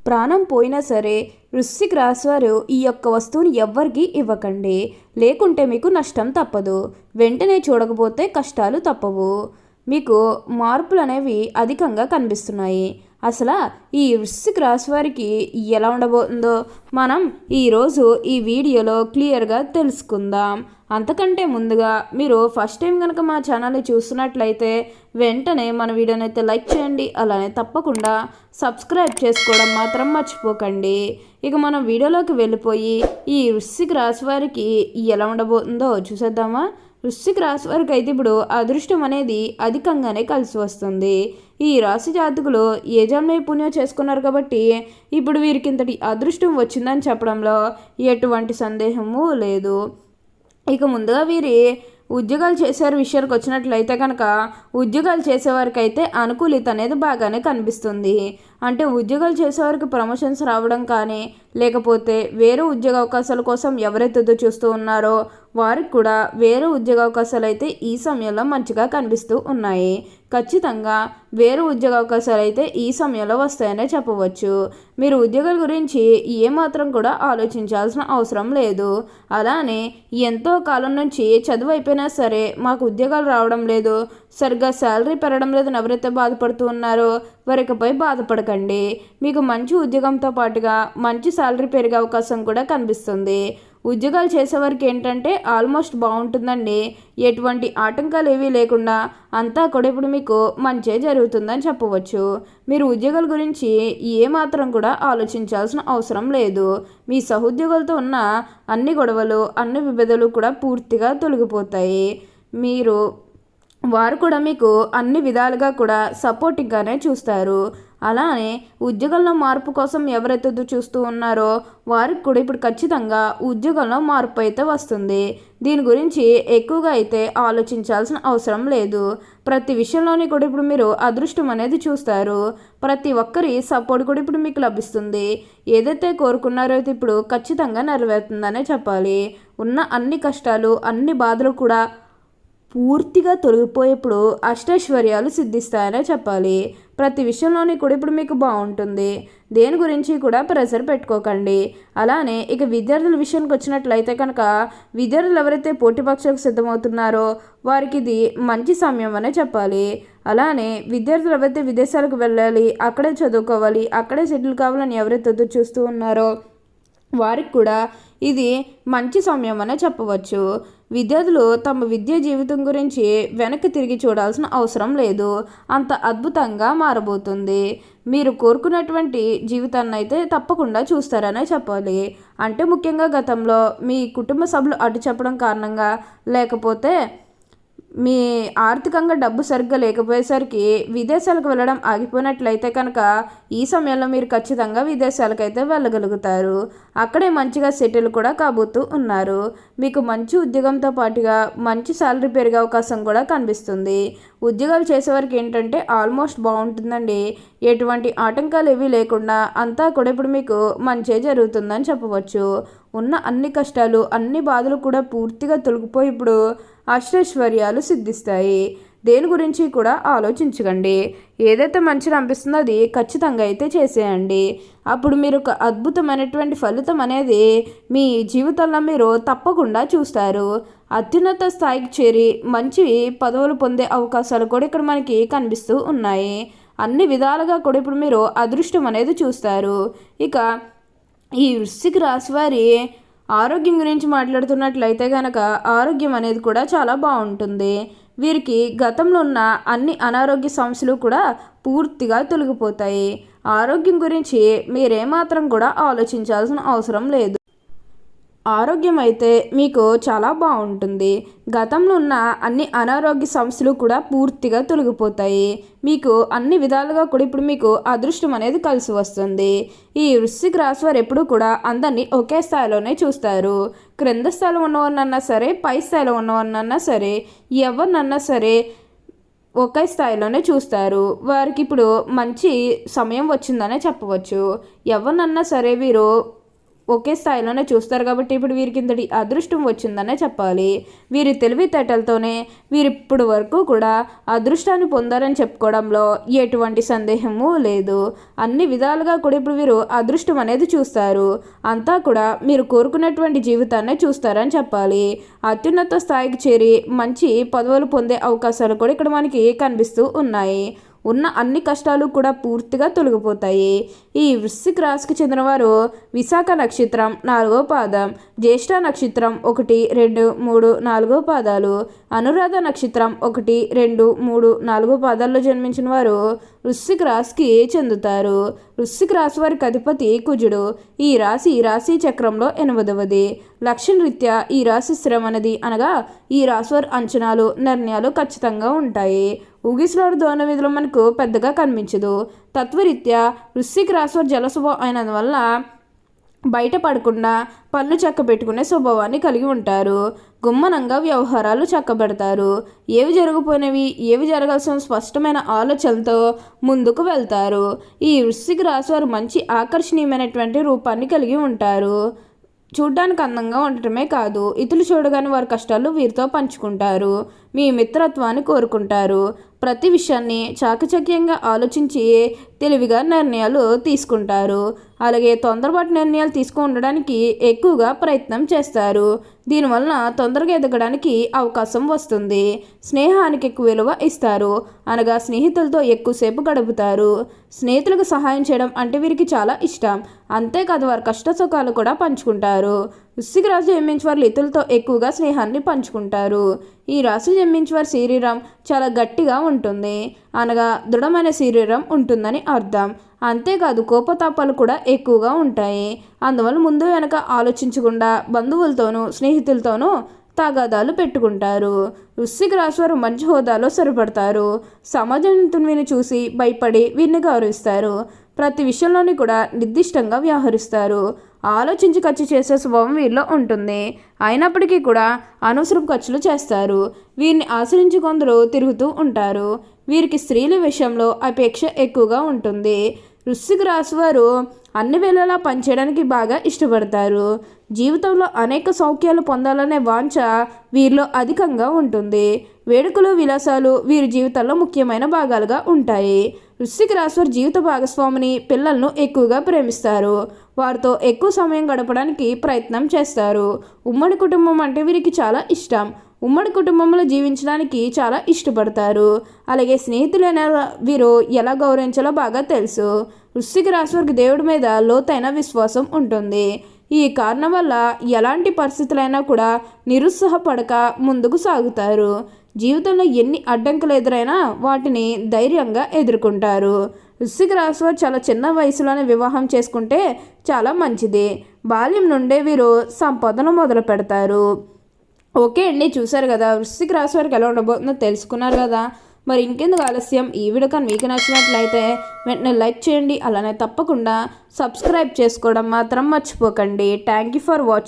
ప్రాణం పోయినా సరే వృశ్చిక రాశి వారు ఈ యొక్క వస్తువుని ఎవ్వరికీ ఇవ్వకండి, లేకుంటే మీకు నష్టం తప్పదు. వెంటనే చూడకపోతే కష్టాలు తప్పవు. మీకు మార్పులు అనేవి అధికంగా కనిపిస్తున్నాయి. అసలు ఈ వృశ్చిక రాశి వారికి ఎలా ఉండబోతుందో మనం ఈరోజు ఈ వీడియోలో క్లియర్గా తెలుసుకుందాం. అంతకంటే ముందుగా మీరు ఫస్ట్ టైం కనుక మా ఛానల్ని చూస్తున్నట్లయితే వెంటనే మన వీడియోని అయితే లైక్ చేయండి, అలానే తప్పకుండా సబ్స్క్రైబ్ చేసుకోవడం మాత్రం మర్చిపోకండి. ఇక మనం వీడియోలోకి వెళ్ళిపోయి ఈ వృశ్చిక రాశి వారికి ఎలా ఉండబోతుందో చూసేద్దామా. వృశ్చిక రాశి వారికి అయితే ఇప్పుడు అదృష్టం అనేది అధికంగానే కలిసి వస్తుంది. ఈ రాశి జాతకులు ఏజం నైపుణ్యం చేసుకున్నారు కాబట్టి ఇప్పుడు వీరికి ఇంతటి అదృష్టం వచ్చిందని చెప్పడంలో ఎటువంటి సందేహము లేదు. ఇక ముందుగా వీరి ఉద్యోగాలు చేసే విషయానికి వచ్చినట్లయితే కనుక ఉద్యోగాలు చేసేవారికి అయితే అనుకూలిత అనేది బాగానే కనిపిస్తుంది. అంటే ఉద్యోగాలు చేసేవారికి ప్రమోషన్స్ రావడం కానీ, లేకపోతే వేరే ఉద్యోగ అవకాశాల కోసం ఎవరైతే చూస్తూ ఉన్నారో వారికి కూడా వేరే ఉద్యోగ అవకాశాలు అయితే ఈ సమయంలో మంచిగా కనిపిస్తూ ఉన్నాయి. ఖచ్చితంగా వేరే ఉద్యోగ అవకాశాలు అయితే ఈ సమయంలో వస్తాయనే చెప్పవచ్చు. మీరు ఉద్యోగాల గురించి ఏమాత్రం కూడా ఆలోచించాల్సిన అవసరం లేదు. అలానే ఎంతో కాలం నుంచి చదువు అయిపోయినా సరే మాకు ఉద్యోగాలు రావడం లేదు, సరిగ్గా శాలరీ పెరగడం లేదని ఎవరైతే బాధపడుతూ ఉన్నారో వారికపై బాధపడకండి. మీకు మంచి ఉద్యోగంతో పాటుగా మంచి శాలరీ పెరిగే అవకాశం కూడా కనిపిస్తుంది. ఉద్యోగాలు చేసేవారికి ఏంటంటే ఆల్మోస్ట్ బాగుంటుందండి. ఎటువంటి ఆటంకాలు ఏవీ లేకుండా అంతా కూడా ఇప్పుడు మీకు మంచే జరుగుతుందని చెప్పవచ్చు. మీరు ఉద్యోగాల గురించి ఏమాత్రం కూడా ఆలోచించాల్సిన అవసరం లేదు. మీ సహోద్యోగులతో ఉన్న అన్ని గొడవలు, అన్ని విభేదాలు కూడా పూర్తిగా తొలగిపోతాయి. వారు కూడా మీకు అన్ని విధాలుగా కూడా సపోర్టివ్గానే చూస్తారు. అలానే ఉద్యోగంలో మార్పు కోసం ఎవరైతే చూస్తూ ఉన్నారో వారికి కూడా ఇప్పుడు ఖచ్చితంగా ఉద్యోగంలో మార్పు అయితే వస్తుంది. దీని గురించి ఎక్కువగా అయితే ఆలోచించాల్సిన అవసరం లేదు. ప్రతి విషయంలోని కూడా ఇప్పుడు మీరు అదృష్టం అనేది చూస్తారు. ప్రతి ఒక్కరి సపోర్ట్ కూడా ఇప్పుడు మీకు లభిస్తుంది. ఏదైతే కోరుకున్నారో అయితే ఇప్పుడు ఖచ్చితంగా నెరవేరుతుందనే చెప్పాలి. ఉన్న అన్ని కష్టాలు, అన్ని బాధలు కూడా పూర్తిగా తొలగిపోయేప్పుడు అష్టైశ్వర్యాలు సిద్ధిస్తాయనే చెప్పాలి. ప్రతి విషయంలోని కూడా ఇప్పుడు మీకు బాగుంటుంది. దేని గురించి కూడా ప్రెషర్ పెట్టుకోకండి. అలానే ఇక విద్యార్థుల విషయానికి వచ్చినట్లయితే కనుక విద్యార్థులు ఎవరైతే పోటీ పరీక్షలకు సిద్ధమవుతున్నారో వారికి ఇది మంచి సమయం అనే చెప్పాలి. అలానే విద్యార్థులు ఎవరైతే విదేశాలకు వెళ్ళాలి, అక్కడే చదువుకోవాలి, అక్కడే సెటిల్ కావాలని ఎవరైతే చూస్తూ ఉన్నారో వారికి కూడా ఇది మంచి సమయం అనే చెప్పవచ్చు. విద్యార్థులు తమ విద్యా జీవితం గురించి వెనక్కి తిరిగి చూడాల్సిన అవసరం లేదు. అంత అద్భుతంగా మారబోతుంది. మీరు కోరుకున్నటువంటి జీవితాన్ని అయితే తప్పకుండా చూస్తారనే చెప్పాలి. అంటే ముఖ్యంగా గతంలో మీ కుటుంబ సభ్యులు అడ్డు చెప్పడం కారణంగా, లేకపోతే మీ ఆర్థికంగా డబ్బు సరిగ్గా లేకపోయేసరికి విదేశాలకు వెళ్ళడం ఆగిపోయినట్లయితే కనుక ఈ సమయంలో మీరు ఖచ్చితంగా విదేశాలకైతే వెళ్ళగలుగుతారు. అక్కడే మంచిగా సెటిల్ కూడా కాబోతూ ఉన్నారు. మీకు మంచి ఉద్యోగంతో పాటుగా మంచి శాలరీ పెరిగే అవకాశం కూడా కనిపిస్తుంది. ఉద్యోగాలు చేసేవారికి ఏంటంటే ఆల్మోస్ట్ బాగుంటుందండి. ఎటువంటి ఆటంకాలు ఏవీ లేకుండా అంతా కూడా ఇప్పుడు మీకు మంచే జరుగుతుందని చెప్పవచ్చు. ఉన్న అన్ని కష్టాలు, అన్ని బాధలు కూడా పూర్తిగా తొలగిపోయి ఇప్పుడు అష్టైశ్వర్యాలు సిద్ధిస్తాయి. దేని గురించి కూడా ఆలోచించకండి. ఏదైతే మంచిగా అనిపిస్తుందో అది ఖచ్చితంగా అయితే చేసేయండి. అప్పుడు మీరు ఒక అద్భుతమైనటువంటి ఫలితం అనేది మీ జీవితంలో మీరు తప్పకుండా చూస్తారు. అత్యున్నత స్థాయికి చేరి మంచి పదవులు పొందే అవకాశాలు కూడా ఇక్కడ మనకి కనిపిస్తూ ఉన్నాయి. అన్ని విధాలుగా కూడా ఇప్పుడు మీరు అదృష్టం అనేది చూస్తారు. ఇక ఈ వృశ్చిక రాశి వారి ఆరోగ్యం గురించి మాట్లాడుతున్నట్లయితే కనుక ఆరోగ్యం అనేది కూడా చాలా బాగుంటుంది. వీరికి గతంలో ఉన్న అన్ని అనారోగ్య సమస్యలు కూడా పూర్తిగా తొలగిపోతాయి. ఆరోగ్యం గురించి మీరేమాత్రం కూడా ఆలోచించాల్సిన అవసరం లేదు. ఆరోగ్యం అయితే మీకు చాలా బాగుంటుంది. గతంలో ఉన్న అన్ని అనారోగ్య సమస్యలు కూడా పూర్తిగా తొలగిపోతాయి. మీకు అన్ని విధాలుగా కూడా ఇప్పుడు మీకు అదృష్టం అనేది కలిసి వస్తుంది. ఈ వృశ్చిక రాశి వారు ఎప్పుడూ కూడా అందరినీ ఒకే స్థాయిలోనే చూస్తారు. క్రింద స్థాయిలో ఉన్నవారినన్నా సరే, పై స్థాయిలో ఉన్నవారినన్నా సరే, ఎవరినన్నా సరే ఒకే స్థాయిలోనే చూస్తారు. వారికి ఇప్పుడు మంచి సమయం వచ్చిందనే చెప్పవచ్చు. ఎవరినన్నా సరే వీరు ఒకే స్థాయిలోనే చూస్తారు కాబట్టి ఇప్పుడు వీరికి ఇంతటి అదృష్టం వచ్చిందనే చెప్పాలి. వీరి తెలివితేటలతోనే వీరిప్పుడు వరకు కూడా అదృష్టాన్ని పొందారని చెప్పుకోవడంలో ఎటువంటి సందేహము లేదు. అన్ని విధాలుగా కూడా ఇప్పుడు వీరు అదృష్టం అనేది చూస్తారు. అంతా కూడా మీరు కోరుకున్నటువంటి జీవితాన్నే చూస్తారని చెప్పాలి. అత్యున్నత స్థాయికి చేరి మంచి పదవులు పొందే అవకాశాలు కూడా ఇక్కడ మనకి కనిపిస్తూ ఉన్నాయి. ఉన్న అన్ని కష్టాలు కూడా పూర్తిగా తొలగిపోతాయి. ఈ వృశ్చిక రాశికి చెందినవారు విశాఖ నక్షత్రం 4వ పాదం, జ్యేష్ఠ నక్షత్రం 1, 2, 3, 4 పాదాలు, అనురాధ నక్షత్రం 1, 2, 3, 4 పాదాల్లో జన్మించిన వారు వృశ్చిక రాశికి చెందుతారు. వృశ్చిక రాశి వారికి అధిపతి కుజుడు. ఈ రాశి చక్రంలో 8వది. లక్షణ రీత్యా ఈ రాశి స్థిరమైనది, అనగా ఈ రాశి వారి అంచనాలు నిర్ణయాలు ఖచ్చితంగా ఉంటాయి. ఊగిసలాడు ధోరణ విధులు మనకు పెద్దగా కనిపించదు. తత్వరీత్యా వృశ్చిక రాశి వారు జలస్వభావం అయినందువల్ల బయటపడకుండా పనులు చక్కబెట్టుకునే స్వభావాన్ని కలిగి ఉంటారు. గుమ్మనంగా వ్యవహారాలు చక్కబెడతారు. ఏవి జరగపోయినవి ఏవి జరగాల్సిన స్పష్టమైన ఆలోచనలతో ముందుకు వెళ్తారు. ఈ వృశ్చిక రాశి వారు మంచి ఆకర్షణీయమైనటువంటి రూపాన్ని కలిగి ఉంటారు. చూడ్డానికి అందంగా ఉండటమే కాదు, ఇతరులు చూడగానే వారి కష్టాలు వీరితో పంచుకుంటారు. మీ మిత్రత్వాన్ని కోరుకుంటారు. ప్రతి విషయాన్ని చాకచక్యంగా ఆలోచించి తెలివిగా నిర్ణయాలు తీసుకుంటారు. అలాగే తొందరపాటు నిర్ణయాలు ఉండడానికి ఎక్కువగా ప్రయత్నం చేస్తారు. దీనివలన తొందరగా ఎదగడానికి అవకాశం వస్తుంది. స్నేహానికి ఎక్కువ విలువ ఇస్తారు, అనగా స్నేహితులతో ఎక్కువసేపు గడుపుతారు. స్నేహితులకు సహాయం చేయడం అంటే వీరికి చాలా ఇష్టం. అంతేకాదు వారి కష్ట సుఖాలు కూడా పంచుకుంటారు. వృశ్చిక రాశి జన్మించిన వారు ఇతరులతో ఎక్కువగా స్నేహాన్ని పంచుకుంటారు. ఈ రాశి జన్మించిన వారి శరీరం చాలా గట్టిగా ఉంటుంది, అనగా దృఢమైన శరీరం ఉంటుందని అర్థం. అంతేకాదు కోపతాపాలు కూడా ఎక్కువగా ఉంటాయి. అందువల్ల ముందు వెనక ఆలోచించకుండా బంధువులతోనూ స్నేహితులతోనూ తగాదాలు పెట్టుకుంటారు. వృశ్చిక రాశి వారు మంచి హోదాలో స్థిరపడతారు. సమాజం వీరిని చూసి భయపడి వీరిని గౌరవిస్తారు. ప్రతి విషయంలోని కూడా నిర్దిష్టంగా వ్యవహరిస్తారు. ఆలోచించి ఖర్చు చేసే స్వభావం వీరిలో ఉంటుంది. అయినప్పటికీ కూడా అనవసరపు ఖర్చులు చేస్తారు. వీరిని ఆశ్రయించి కొందరు తిరుగుతూ ఉంటారు. వీరికి స్త్రీల విషయంలో అపేక్ష ఎక్కువగా ఉంటుంది. వృశ్చిక రాశి వారు అన్ని వేళలా పనిచేయడానికి బాగా ఇష్టపడతారు. జీవితంలో అనేక సౌఖ్యాలు పొందాలనే వాంఛ వీరిలో అధికంగా ఉంటుంది. వేడుకలు విలాసాలు వీరి జీవితంలో ముఖ్యమైన భాగాలుగా ఉంటాయి. వృశ్చిక రాశి వారి జీవిత భాగస్వామిని పిల్లలను ఎక్కువగా ప్రేమిస్తారు. వారితో ఎక్కువ సమయం గడపడానికి ప్రయత్నం చేస్తారు. ఉమ్మడి కుటుంబం అంటే వీరికి చాలా ఇష్టం. ఉమ్మడి కుటుంబంలో జీవించడానికి చాలా ఇష్టపడతారు. అలాగే స్నేహితులైన వీరు ఎలా గౌరవించాలో బాగా తెలుసు. వృశ్చిక రాశి వారికి దేవుడి మీద లోతైన విశ్వాసం ఉంటుంది. ఈ కారణం వల్ల ఎలాంటి పరిస్థితులైనా కూడా నిరుత్సాహపడక ముందుకు సాగుతారు. జీవితంలో ఎన్ని అడ్డంకులు ఎదురైనా వాటిని ధైర్యంగా ఎదుర్కొంటారు. వృశ్చిక రాశి వారు చాలా చిన్న వయసులోనే వివాహం చేసుకుంటే చాలా మంచిది. బాల్యం నుండే వీరు సంపాదన మొదలు పెడతారు. ఓకే అండి, చూసారు కదా వృశ్చిక రాశి వారికి ఎలా ఉండబోతుందో తెలుసుకున్నారు కదా. మరి ఇంకెందుకు ఆలస్యం, ఈ వీడియో కానీ మీకు నచ్చినట్లయితే వెంటనే లైక్ చేయండి. అలానే తప్పకుండా సబ్స్క్రైబ్ చేసుకోవడం మాత్రం మర్చిపోకండి. Thank you for watching.